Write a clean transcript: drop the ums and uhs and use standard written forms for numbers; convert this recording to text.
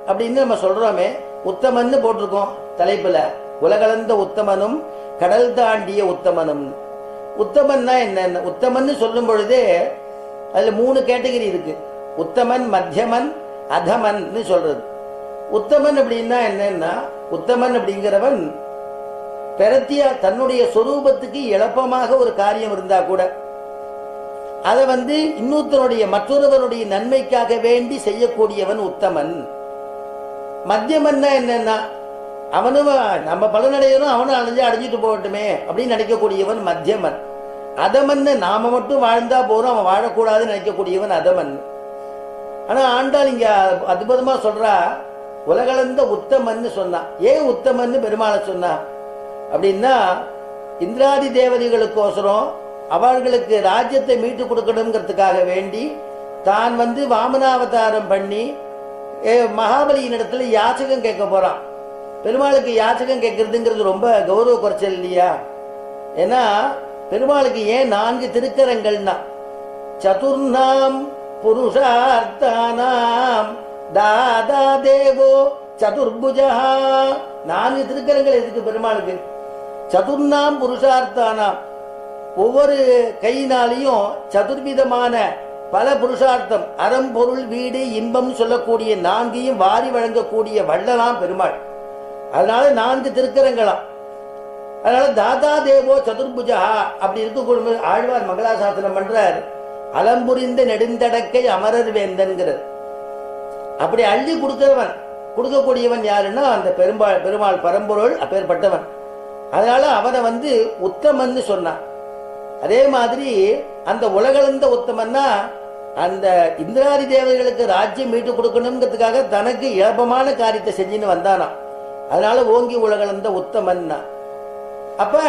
அப்படின்னு நம்ம சொல்றோமே, உத்தமன்னு போட்டிருக்கோம் தலைப்புல. உலகளந்த உத்தமனும் கடல் தாண்டிய உத்தமனும். உத்தமன்னா என்ன? உத்தமன்னு சொல்லும் பொழுதே அதுல 3 கேட்டகரி இருக்கு. உத்தமன், மத்தியமன், அதமன் சொல்றது. உத்தமன் அப்படின்னா என்னன்னா, உத்தமன் அப்படிங்கிறவன் பெறத்திய தன்னுடைய சொரூபத்துக்கு இழப்பமாக ஒரு காரியம் இருந்தா கூட அதை இன்னொருத்தனுடைய மற்றொருவனுடைய நன்மைக்காக வேண்டி செய்யக்கூடியவன் உத்தமன். மத்தியமன்னா என்னன்னா, அவனும் நம்ம பலனடையணும், அவனும் அடைஞ்சிட்டு போகட்டுமே அப்படின்னு நினைக்கக்கூடியவன் மத்தியமன். அதமன் நாம மட்டும் வாழ்ந்தா போறோம், அவன் வாழக்கூடாதுன்னு நினைக்கக்கூடியவன் அதமன். ஆனா ஆண்டாள் இங்க அற்புதமா சொல்றா, உலகளந்த உத்தமன்னு சொன்னான். ஏன் உத்தமன்னு பெருமாளை சொன்னா அப்படின்னா, இந்திராதி தேவதைகளுக்கோசரம் அவர்களுக்கு ராஜ்யத்தை மீட்டு கொடுக்கணுங்கிறதுக்காக வேண்டி தான் வாமனாவதாரம் பண்ணி மகாபலியின் இடத்துல யாச்சகம் கேட்க போறான். பெருமாளுக்கு யாச்சகம் கேட்கறதுங்கிறது ரொம்ப கௌரவ குறைச்சல் இல்லையா? ஏன்னா பெருமாளுக்கு ஏன் 4 திருக்கரங்கள்னா, சதுர்ணாம் புருஷார்த்தானாம் தாதா தேவோ சதுர்புஜா. 4 திருக்கரங்கள் எதுக்கு பெருமாளுக்கு? சதுர்ணாம் புருஷார்த்தானாம், ஒவ்வொரு கையினாலையும் சதுர்விதமான பல புருஷார்த்தம், அறம், பொருள், வீடு, இன்பம் சொல்லக்கூடிய 4ஐயும் வாரி வழங்கக்கூடிய வள்ளலாம் பெருமாள். அதனால 4 திருக்கரங்களாம். அதனால தாதா தேவோ சதுர்புஜா அப்படி இருக்கக்கூடிய ஆழ்வார் மங்களாசாசனம் பண்றார். அலம்புரிந்த நெடுந்தடக்கை அமரர் வேந்தன்கிறார். அப்படி அள்ளி கொடுக்கக்கூடியவன் யாருன்னா அந்த பெருமாள் பரம்பொருள் அப்பேற்பட்டவன். அதனால அவனை உத்தமன்னு சொன்னான். அதே மாதிரி அந்த உலகளந்த உத்தமன்னா, அந்த இந்திராதி தேவதைகளுக்கு ராஜ்யம் மீட்டு கொடுக்கணுங்கிறதுக்காக தனக்கு இழப்பமான காரியத்தை செஞ்சுன்னு வந்தானா. அதனால ஓங்கி உலகளந்த உத்தமன்னா. அப்ப